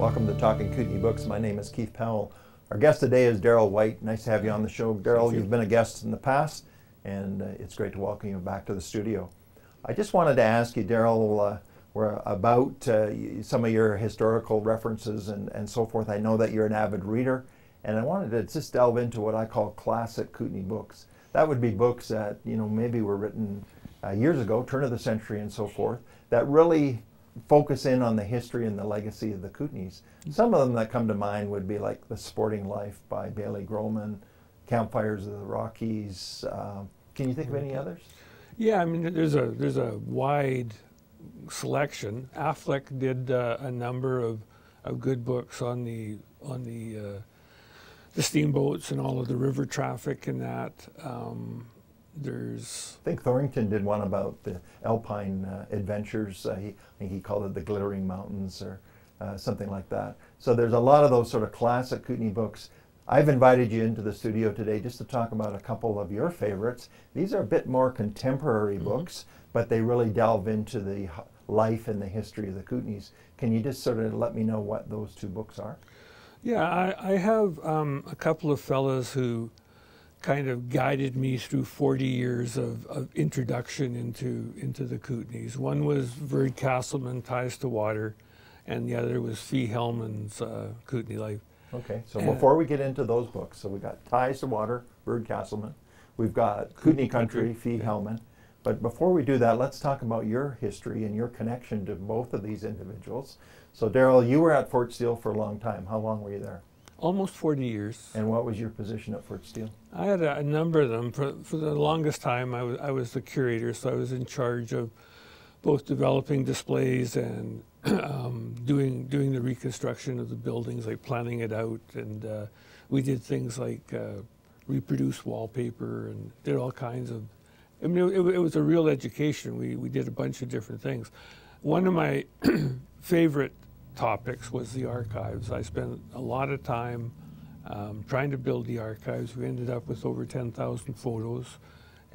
Welcome to Talking Kootenay Books. My name is Keith Powell. Our guest today is Derryll White. Nice to have you on the show. Derryll, you've been a guest in the past, and it's great to welcome you back to the studio. I just wanted to ask you, Derryll, about some of your historical references and so forth. I know that you're an avid reader, and I wanted to just delve into what I call classic Kootenay books. That would be books that, maybe were written years ago, turn of the century and so forth, that really focus in on the history and the legacy of the Kootenays. Some of them that come to mind would be like The Sporting Life by Bailey Groman, Campfires of the Rockies. Can you think of any others? Yeah, I mean, there's a wide selection. Affleck did a number of good books on the steamboats and all of the river traffic and that. I think Thorrington did one about the Alpine adventures. I think he called it The Glittering Mountains or something like that. So there's a lot of those sort of classic Kootenay books. I've invited you into the studio today just to talk about a couple of your favorites. These are a bit more contemporary books, but they really delve into the life and the history of the Kootenays. Can you just sort of let me know what those two books are? Yeah, I have a couple of fellows who kind of guided me through 40 years of introduction into the Kootenays. One was Verd Castleman, Ties to Water, and the other was Fee Hellman's Kootenay Life. Okay, so before we get into those books, so we got Ties to Water, Verd Castleman. We've got Kootenay Country, Fee Hellman. But before we do that, let's talk about your history and your connection to both of these individuals. So Derryll, you were at Fort Steele for a long time. How long were you there? Almost 40 years. And what was your position at Fort Steele? I had a number of them. For the longest time, I was the curator, so I was in charge of both developing displays and doing the reconstruction of the buildings, like planning it out. And we did things like reproduce wallpaper and did all kinds of. I mean, it was a real education. We did a bunch of different things. One of my favorite topics was the archives. I spent a lot of time trying to build the archives. We ended up with over 10,000 photos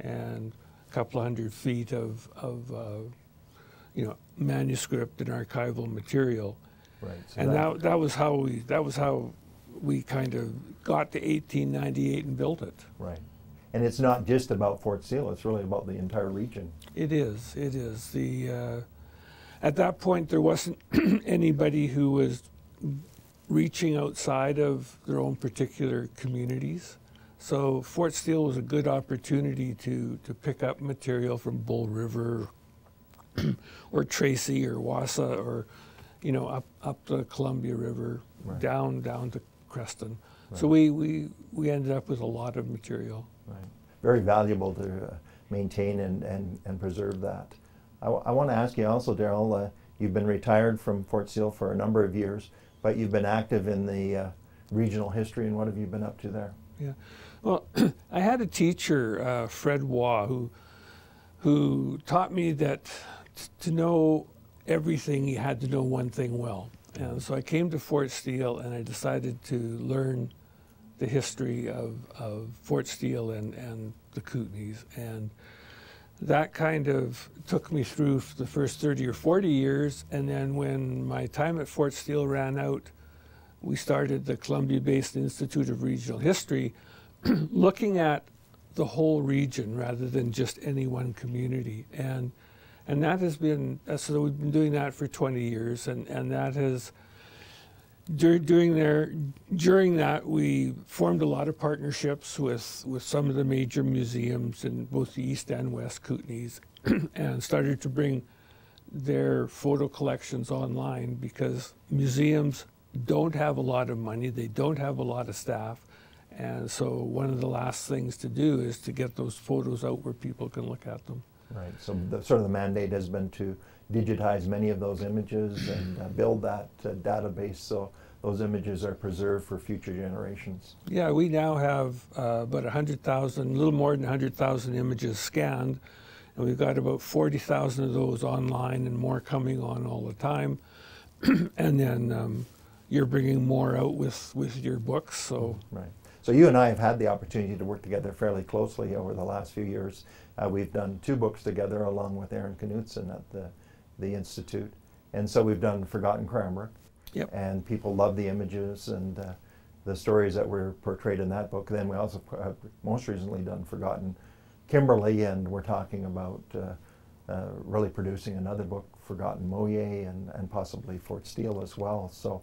and a couple of 100 feet of manuscript and archival material. Right. So and that was how we kind of got to 1898 and built it. Right. And it's not just about Fort Steele, it's really about the entire region. It is. At that point, there wasn't anybody who was reaching outside of their own particular communities. So Fort Steele was a good opportunity to pick up material from Bull River or Tracy or Wassa or, up the Columbia River, right, down to Creston. Right. So we ended up with a lot of material. Right. Very valuable to maintain and preserve that. I want to ask you also, Derryll, you've been retired from Fort Steele for a number of years, but you've been active in the regional history, and what have you been up to there? Yeah, well, I had a teacher, Fred Waugh, who taught me that to know everything, you had to know one thing well. And so I came to Fort Steele, and I decided to learn the history of Fort Steele and the Kootenays. And that kind of took me through the first 30 or 40 years, and then when my time at Fort Steele ran out, we started the Columbia-based Institute of Regional History, looking at the whole region rather than just any one community. And that has been, so we've been doing that for 20 years, and that has, during that, we formed a lot of partnerships with some of the major museums in both the East and West Kootenays and started to bring their photo collections online because museums don't have a lot of money, they don't have a lot of staff, and so one of the last things to do is to get those photos out where people can look at them. Right, so sort of the mandate has been to digitize many of those images and build that database so those images are preserved for future generations. Yeah, we now have about 100,000, a little more than 100,000 images scanned, and we've got about 40,000 of those online and more coming on all the time. And then you're bringing more out with your books. So. Right. So you and I have had the opportunity to work together fairly closely over the last few years. We've done 2 books together along with Aaron Knutson at the Institute. And so we've done Forgotten Cranbrook. Yep. And people love the images and the stories that were portrayed in that book. Then we also have most recently done Forgotten Kimberley, and we're talking about really producing another book, Forgotten Moye, and possibly Fort Steele as well. So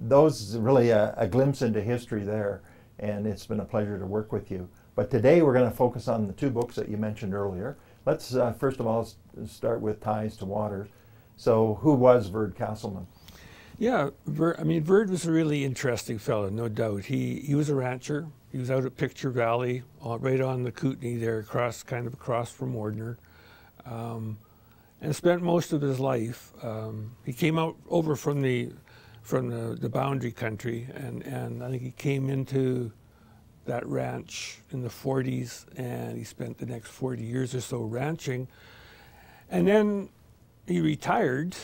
those really a glimpse into history there, and it's been a pleasure to work with you. But today we're going to focus on the two books that you mentioned earlier. Let's first of all start with Ties to Waters. So who was Verd Castleman? Yeah, Verd was a really interesting fellow, no doubt. He was a rancher. He was out at Picture Valley, right on the Kootenay there, kind of across from Ordner, and spent most of his life. He came over from the boundary country, and I think he came into that ranch in the 40s, and he spent the next 40 years or so ranching. And then he retired,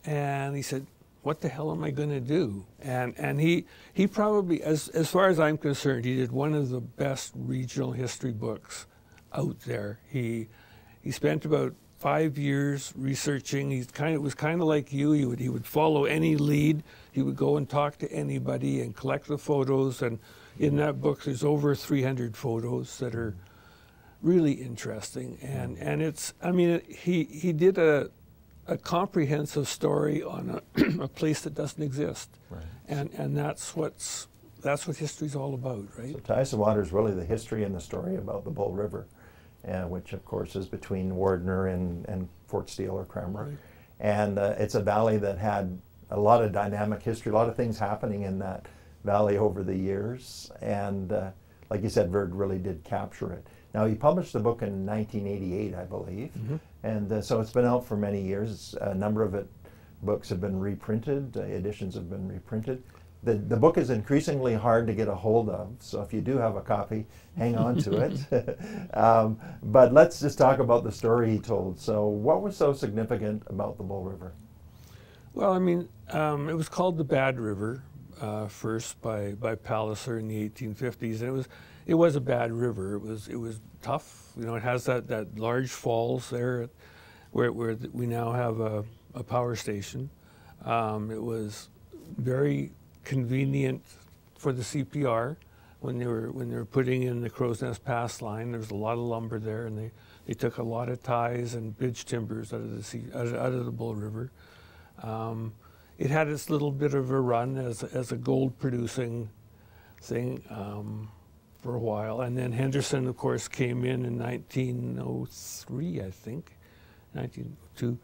and he said, what the hell am I going to do? And he probably, as far as I'm concerned, he did one of the best regional history books out there. He spent about 5 years researching. It was kind of like you. He would follow any lead. He would go and talk to anybody and collect the photos. And in that book, there's over 300 photos that are really interesting. And it's, I mean, he did a comprehensive story on a place that doesn't exist, right. and that's what history's all about, right? So Ties to Water is really the history and the story about the Bull River, which of course is between Wardner and Fort Steele or Cranbrook, right. And it's a valley that had a lot of dynamic history, a lot of things happening in that valley over the years, and like you said, Verd really did capture it. Now, he published the book in 1988, I believe, and so it's been out for many years. A number of books have been reprinted, editions have been reprinted. The book is increasingly hard to get a hold of, so if you do have a copy, hang on to it. But let's just talk about the story he told. So what was so significant about the Bull River? Well, I mean, it was called the Bad River first by Palliser in the 1850s, and it was a bad river. It was tough. You know, it has that large falls there, where we now have a power station. It was very convenient for the CPR when they were putting in the Crow's Nest Pass line. There was a lot of lumber there, and they took a lot of ties and bridge timbers out of the Bull River. It had its little bit of a run as a gold producing thing for a while, and then Henderson, of course, came in 1903, I think, 1902,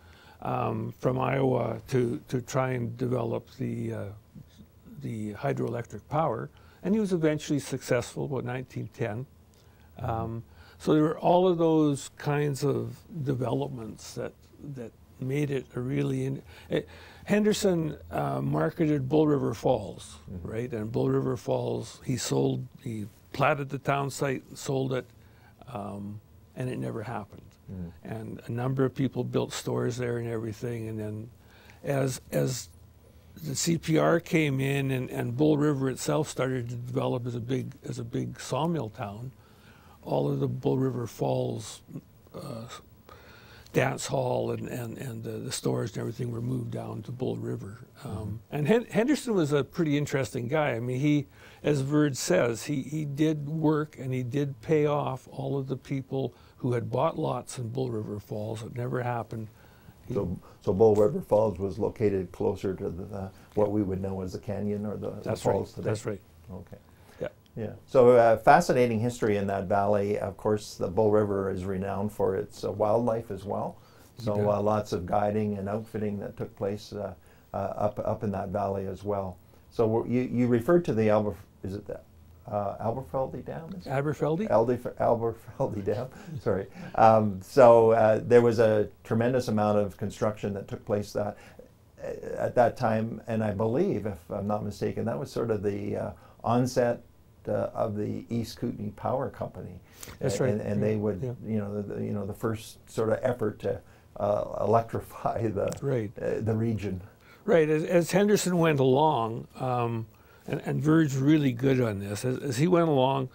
from Iowa to try and develop the hydroelectric power, and he was eventually successful about 1910. So there were all of those kinds of developments that made it a really Henderson marketed Bull River Falls, right? And Bull River Falls, he platted the town site, sold it, and it never happened. And a number of people built stores there and everything. And then as the CPR came in and Bull River itself started to develop as a big sawmill town, all of the Bull River Falls dance hall and the stores and everything were moved down to Bull River. And Henderson was a pretty interesting guy. I mean, he, as Verd says, he did work and he did pay off all of the people who had bought lots in Bull River Falls. It never happened. So Bull River Falls was located closer to what we would know as the canyon or the falls today? That's right. Okay. Yeah. Yeah. So fascinating history in that valley. Of course, the Bull River is renowned for its wildlife as well. So lots of guiding and outfitting that took place up in that valley as well. So you referred to the Aberfeldy Dam? Aberfeldy? Aberfeldy Dam, sorry. So there was a tremendous amount of construction that took place at that time, and I believe, if I'm not mistaken, that was sort of the onset of the East Kootenay Power Company. That's right. And they would, the first sort of effort to electrify the region. Right. As Henderson went along, and Verd's really good on this, as he went along,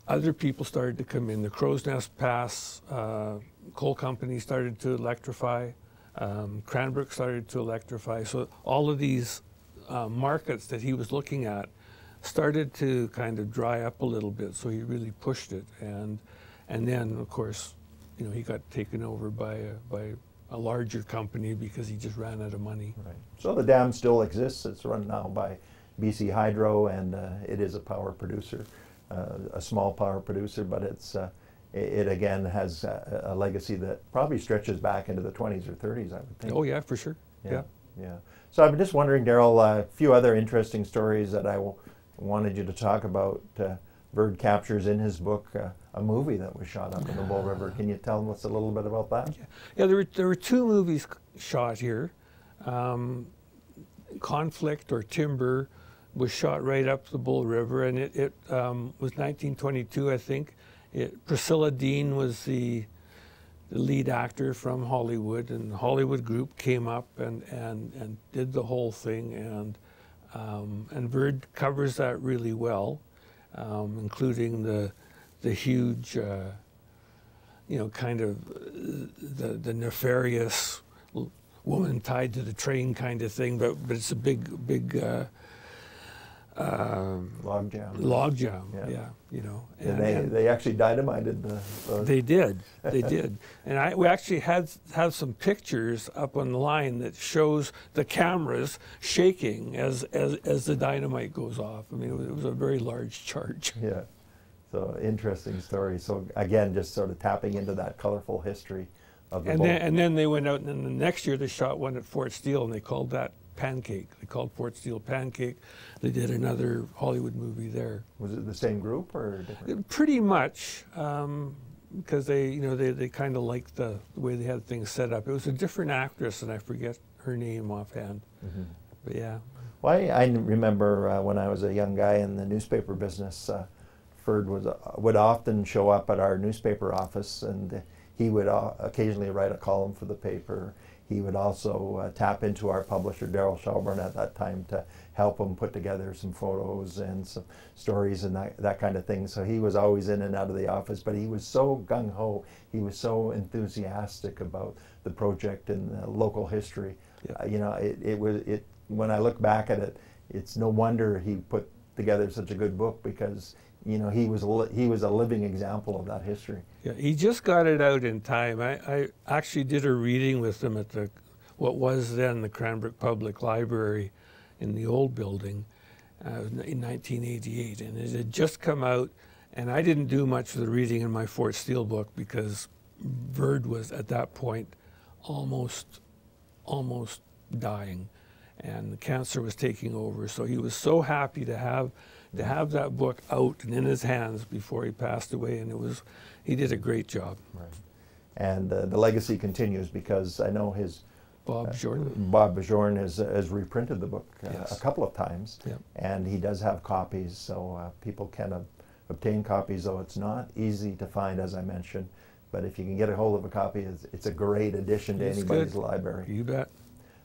other people started to come in. The Crow's Nest Pass coal company started to electrify. Cranbrook started to electrify. So all of these markets that he was looking at started to kind of dry up a little bit. So he really pushed it, and then of course, you know, he got taken over by a larger company because he just ran out of money. Right. So the dam still exists. It's run now by BC Hydro, and it is a power producer, a small power producer, but it again has a legacy that probably stretches back into the 20s or 30s, I would think. Oh yeah, for sure. Yeah. Yeah. So I'm just wondering, Derryll, a few other interesting stories that I wanted you to talk about. Bird captures in his book a movie that was shot up in the Bull River. Can you tell us a little bit about that? Yeah, there were two movies shot here. Conflict or Timber was shot right up the Bull River, and it was 1922, I think. Priscilla Dean was the lead actor from Hollywood, and the Hollywood group came up and did the whole thing, and Bird covers that really well, including the huge, you know, kind of the nefarious woman tied to the train kind of thing, but it's a big log jam. Log jam, yeah, you know. And they actually dynamited the They did, and we actually have some pictures up online that shows the cameras shaking as the dynamite goes off. I mean, it was a very large charge. Yeah, so interesting story. So again, just sort of tapping into that colorful history of the and then they went out, and then the next year they shot one at Fort Steele, and they called that Pancake. They called Fort Steele Pancake. They did another Hollywood movie there. Was it the same group or different? Pretty much, because they kind of liked the way they had things set up. It was a different actress, and I forget her name offhand. Mm-hmm. But yeah. Well, I remember when I was a young guy in the newspaper business, Ferd would often show up at our newspaper office, and he would occasionally write a column for the paper. He would also tap into our publisher, Darryl Shelburne, at that time to help him put together some photos and some stories and that kind of thing. So he was always in and out of the office, but he was so gung-ho. He was so enthusiastic about the project and the local history. Yeah. You know, when I look back at it, it's no wonder he put together such a good book, because you know, he was a living example of that history. Yeah, he just got it out in time. I actually did a reading with him at what was then the Cranbrook Public Library in the old building in 1988, and it had just come out, and I didn't do much of the reading in my Fort Steele book because Bird was at that point almost dying, and the cancer was taking over. So he was so happy to have that book out and in his hands before he passed away, and he did a great job. Right. And the legacy continues, because I know his Bob Bjorn has reprinted the book yes. a couple of times, yep. and he does have copies, so people can obtain copies, though it's not easy to find, as I mentioned. But if you can get a hold of a copy, it's a great addition to anybody's library. You bet.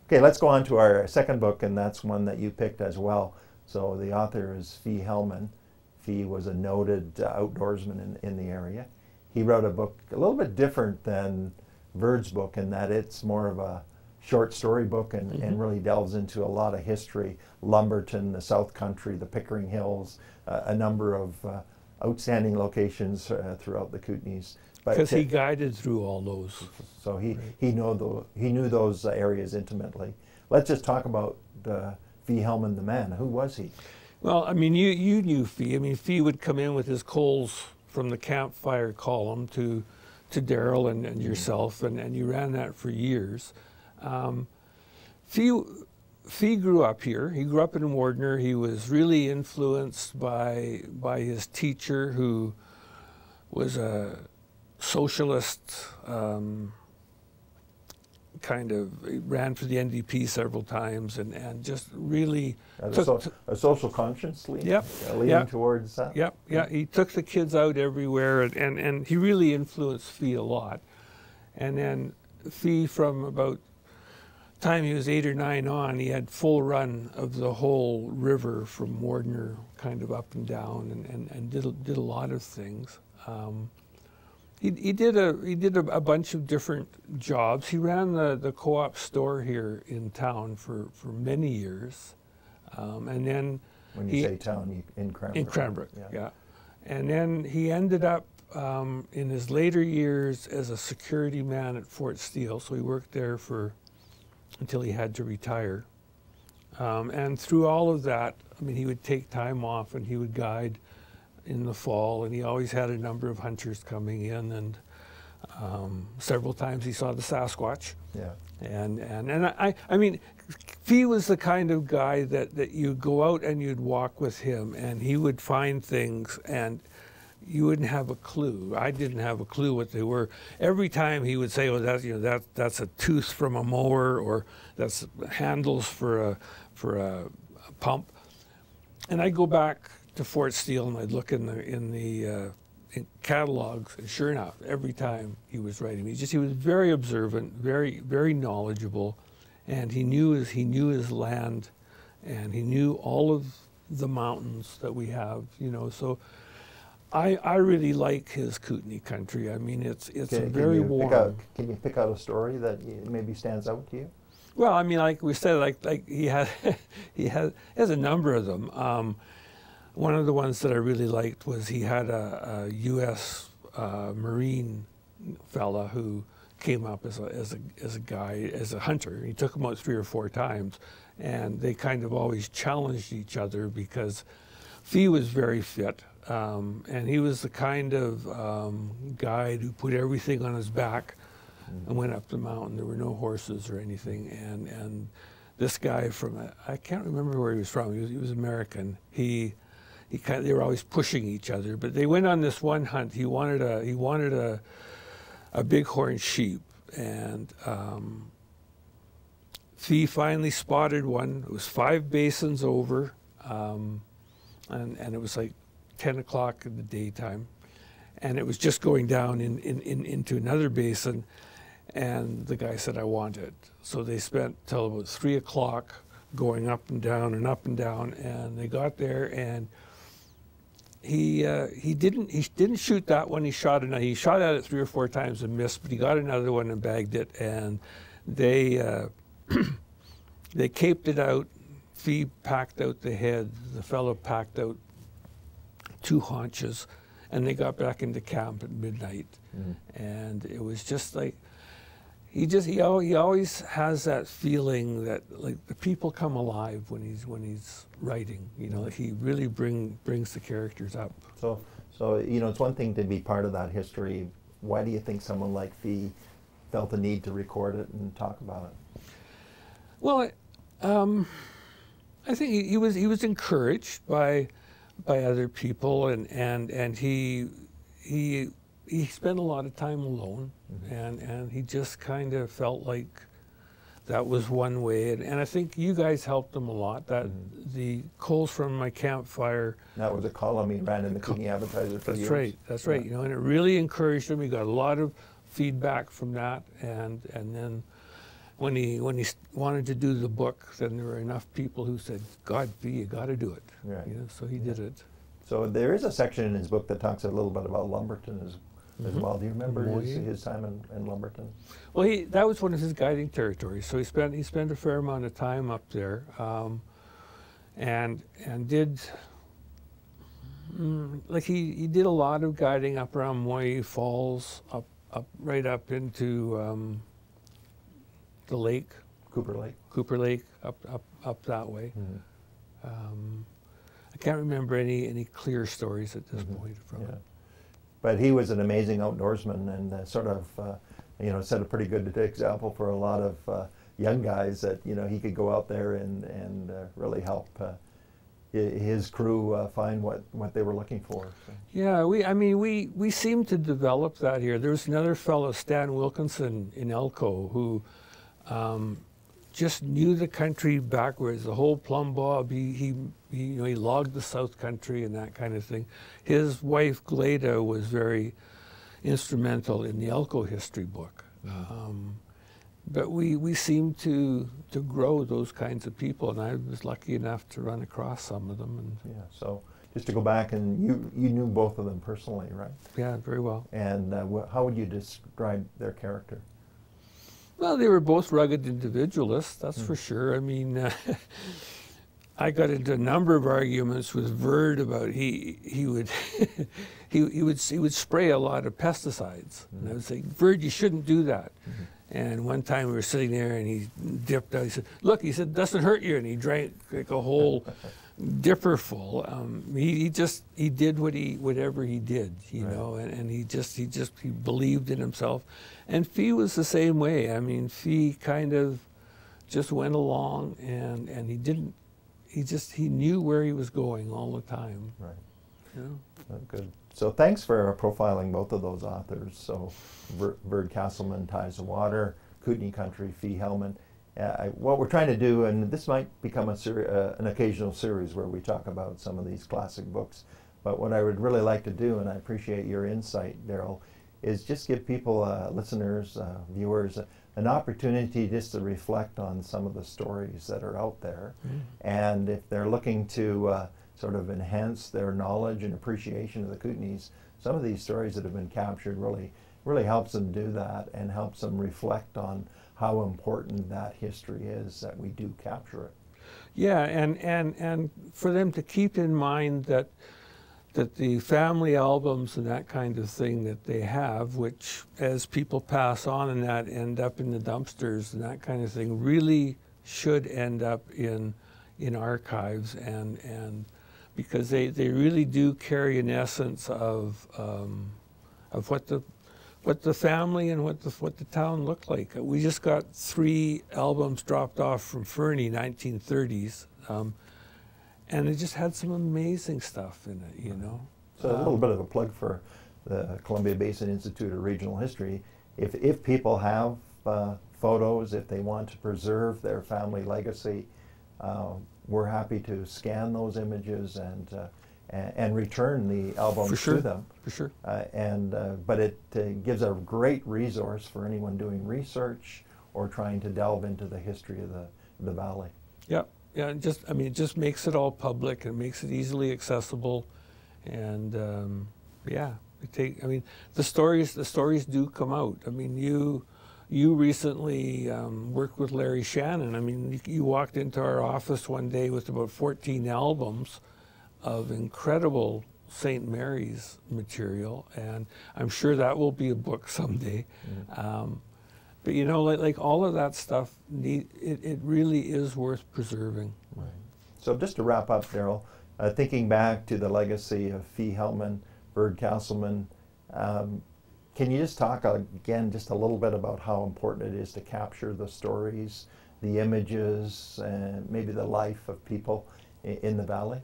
Okay, let's go on to our second book, and that's one that you picked as well. So the author is Fee Hellman. Fee was a noted outdoorsman in the area. He wrote a book a little bit different than Bird's book, in that it's more of a short story book and really delves into a lot of history, Lumberton, the South Country, the Pickering Hills, a number of outstanding locations throughout the Kootenays. Because he guided through all those. So he knew those areas intimately. Let's just talk about Fee Hellman, the man. Who was he? Well, I mean, you knew Fee. I mean, Fee would come in with his coals from the campfire column to Derryll and yourself, and you ran that for years. Fee grew up here. He grew up in Wardner. He was really influenced by his teacher, who was a socialist, kind of ran for the NDP several times, and just really a social conscience leaning towards that. Yep, yeah. He took the kids out everywhere, and he really influenced Fee a lot. And then Fee, from about time he was 8 or 9 on, he had full run of the whole river from Wardner kind of up and down, and did a lot of things. He did a bunch of different jobs. He ran the co-op store here in town for many years, and then when you say town, in Cranbrook. In Cranbrook, yeah. And then he ended up in his later years as a security man at Fort Steele. So he worked there until he had to retire. And through all of that, I mean, he would take time off and he would guide in the fall, and he always had a number of hunters coming in, and several times he saw the Sasquatch. Yeah. And I mean, Fee was the kind of guy that you'd go out and you'd walk with him, and he would find things, and you wouldn't have a clue. I didn't have a clue what they were. Every time he would say, "Oh, that's a tooth from a mower," or "That's handles for a pump," and I'd go back to Fort Steele and I'd look in the catalogs, and sure enough, every time he was writing, he was very observant, very knowledgeable, and he knew his land, and he knew all of the mountains that we have, you know. So I really like his Kootenay country. I mean, it's very warm. Can you pick out a story that maybe stands out to you? Well, I mean, like we said, like he has a number of them. One of the ones that I really liked was he had a U.S. Marine fella who came up as a hunter. He took him out 3 or 4 times, and they kind of always challenged each other because Fee was very fit, and he was the kind of guide who put everything on his back and went up the mountain. There were no horses or anything, and this guy I can't remember where he was from. He was American. They were always pushing each other, but they went on this one hunt. He wanted a bighorn sheep, and Fee finally spotted one. It was 5 basins over, and it was like 10 o'clock in the daytime, and it was just going down into another basin, and the guy said, "I want it." So they spent till about 3 o'clock going up and down and up and down, and they got there, and he didn't shoot that one. He shot another. He shot at it 3 or 4 times and missed, but he got another one and bagged it. And they they caped it out. Fee packed out the head. The fellow packed out 2 haunches, and they got back into camp at midnight. And it was just like he always has that feeling that like the people come alive when he's writing. You know, he really brings the characters up. So you know, it's one thing to be part of that history. Why do you think someone like Fee felt the need to record it and talk about it? Well, I think he was encouraged by other people, and he spent a lot of time alone, and he just kind of felt like that was one way, and I think you guys helped him a lot. That the coals from my campfire. That was a column he ran in the Kootenay Advertiser for years. That's right. You know, and it really encouraged him. He got a lot of feedback from that, and then when he wanted to do the book, then there were enough people who said, "God, Fee, you got to do it." Right. You know, so he did it. So there is a section in his book that talks a little bit about Lumberton as well. Do you remember his time in Lumberton? Well, that was one of his guiding territories. So he spent a fair amount of time up there, and did like he did a lot of guiding up around Moy Falls, right up into the lake, Cooper Lake, up that way. I can't remember any clear stories at this point from it. But he was an amazing outdoorsman, and sort of, you know, set a pretty good example for a lot of young guys that, you know, he could go out there and really help his crew find what they were looking for. So. Yeah, we seem to develop that here. There was another fellow, Stan Wilkinson in Elko, who just knew the country backwards, the whole plumb bob. He logged the South Country and that kind of thing. His wife Glada was very instrumental in the Elko history book. But we seem to grow those kinds of people, and I was lucky enough to run across some of them. And yeah, so just to go back, and you knew both of them personally, right? Yeah, very well. And how would you describe their character? Well, they were both rugged individualists, that's for sure. I mean, I got into a number of arguments with Verd about he would he would spray a lot of pesticides, and I would say, Verd, you shouldn't do that. And one time we were sitting there, and he dipped out. He said, "Look," he said, "doesn't hurt you," and he drank like a whole dipper full. He did whatever he did, you know, and he believed in himself. And Fee was the same way. I mean, Fee kind of just went along, and he knew where he was going all the time. Right. You know? Oh, good. So thanks for profiling both of those authors. So Verd Castleman, Ties of Water, Kootenay Country, Fee Hellman. What we're trying to do, and this might become an occasional series where we talk about some of these classic books, but what I would really like to do, and I appreciate your insight, Derryll, is just give people, listeners, viewers, an opportunity just to reflect on some of the stories that are out there. And if they're looking to sort of enhance their knowledge and appreciation of the Kootenays, some of these stories that have been captured really helps them do that, and helps them reflect on how important that history is, that we do capture it. Yeah, and for them to keep in mind that the family albums and that kind of thing that they have, which as people pass on and that end up in the dumpsters and that kind of thing, really should end up in archives, and because they really do carry an essence of what the family and what the town looked like. We just got 3 albums dropped off from Fernie, 1930s, and it just had some amazing stuff in it, you know. So a little bit of a plug for the Columbia Basin Institute of Regional History. If people have photos, if they want to preserve their family legacy, we're happy to scan those images and return the albums to them. For sure. But it gives a great resource for anyone doing research or trying to delve into the history of the valley. Yeah, yeah. It just makes it all public and makes it easily accessible, and yeah. The stories do come out. I mean, you recently worked with Larry Shannon. I mean, you walked into our office one day with about 14 albums of incredible St. Mary's material, and I'm sure that will be a book someday. But you know, like all of that stuff, it really is worth preserving. Right. So just to wrap up, Derryll, thinking back to the legacy of Fee Hellman, Verd Castleman, can you just talk again just a little bit about how important it is to capture the stories, the images, and maybe the life of people in the valley?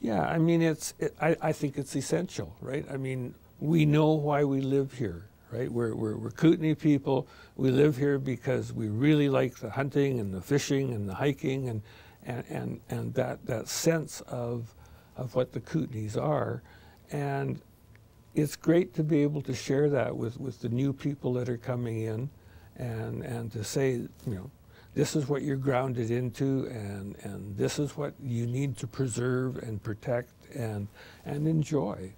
Yeah, I mean, I think it's essential, right? I mean, we know why we live here, right? We're Kootenay people. We live here because we really like the hunting and the fishing and the hiking and that sense of what the Kootenays are. And it's great to be able to share that with the new people that are coming in, and to say, you know, this is what you're grounded into, and this is what you need to preserve and protect and enjoy.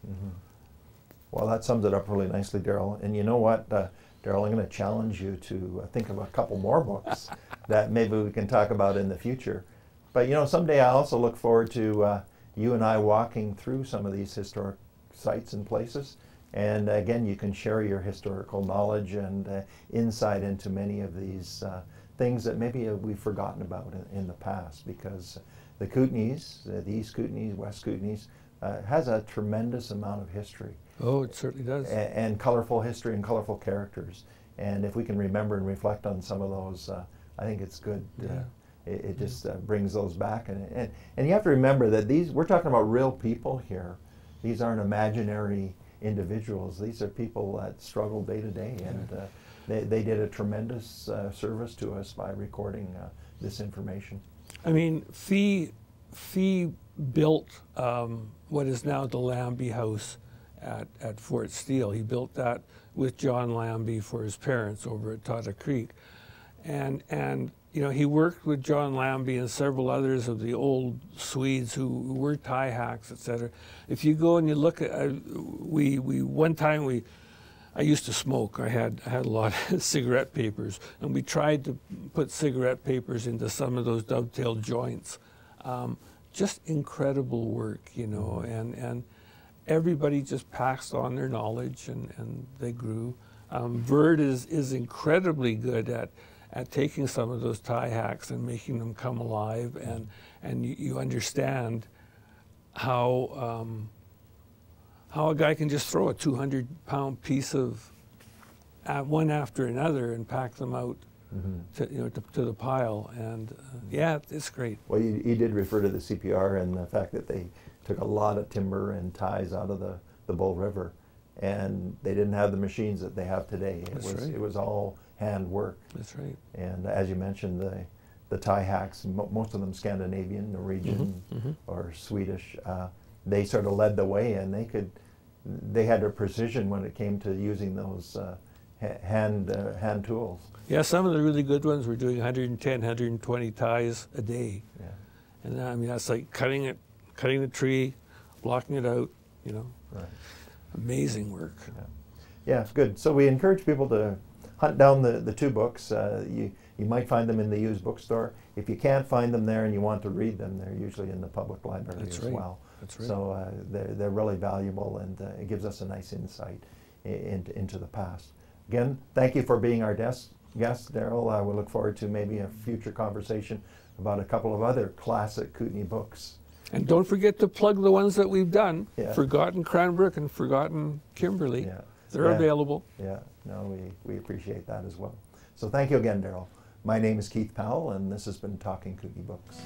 Well, that sums it up really nicely, Derryll. And you know what, Derryll, I'm going to challenge you to think of a couple more books that maybe we can talk about in the future. But you know, someday I also look forward to you and I walking through some of these historic sites and places. And again, you can share your historical knowledge and insight into many of these things that maybe we've forgotten about in the past, because the Kootenays, the East Kootenays, West Kootenays, has a tremendous amount of history. Oh, it certainly does. And colorful history and colorful characters. And if we can remember and reflect on some of those, I think it's good. Yeah. It just brings those back. And you have to remember that we're talking about real people here. These aren't imaginary individuals. These are people that struggle day to day, and they did a tremendous service to us by recording this information. I mean, Fee built what is now the Lambie House at Fort Steele. He built that with John Lambie for his parents over at Tata Creek, and you know, he worked with John Lambie and several others of the old Swedes who were tie hacks, etc. If you go and you look at, one time I used to smoke. I had a lot of cigarette papers, and we tried to put cigarette papers into some of those dovetail joints. Just incredible work, you know, and everybody just passed on their knowledge, and they grew. Verd is incredibly good at taking some of those tie hacks and making them come alive, and you understand how a guy can just throw a 200-pound piece of one after another and pack them out to the pile, and yeah, it's great. Well, you did refer to the CPR and the fact that they took a lot of timber and ties out of the Bull River, and they didn't have the machines that they have today. It was all hand work. That's right. And as you mentioned, the tie hacks, most of them Scandinavian, Norwegian, or Swedish, they sort of led the way, and they had a precision when it came to using those hand tools. Yeah, some of the really good ones were doing 110, 120 ties a day. Yeah. And I mean, that's like cutting the tree, blocking it out, you know. Right. Amazing work. Yeah, good. So we encourage people to hunt down the two books. You might find them in the used bookstore. If you can't find them there and you want to read them, they're usually in the public library as well. That's right. So they're really valuable, and it gives us a nice insight into the past. Again, thank you for being our guest, Derryll. We look forward to maybe a future conversation about a couple of other classic Kootenay books. And don't forget to plug the ones that we've done, Yeah. Forgotten Cranbrook and Forgotten Kimberley. Yeah. They're available. Yeah, no, we appreciate that as well. So thank you again, Derryll. My name is Keith Powell, and this has been Talking Kootenay Books.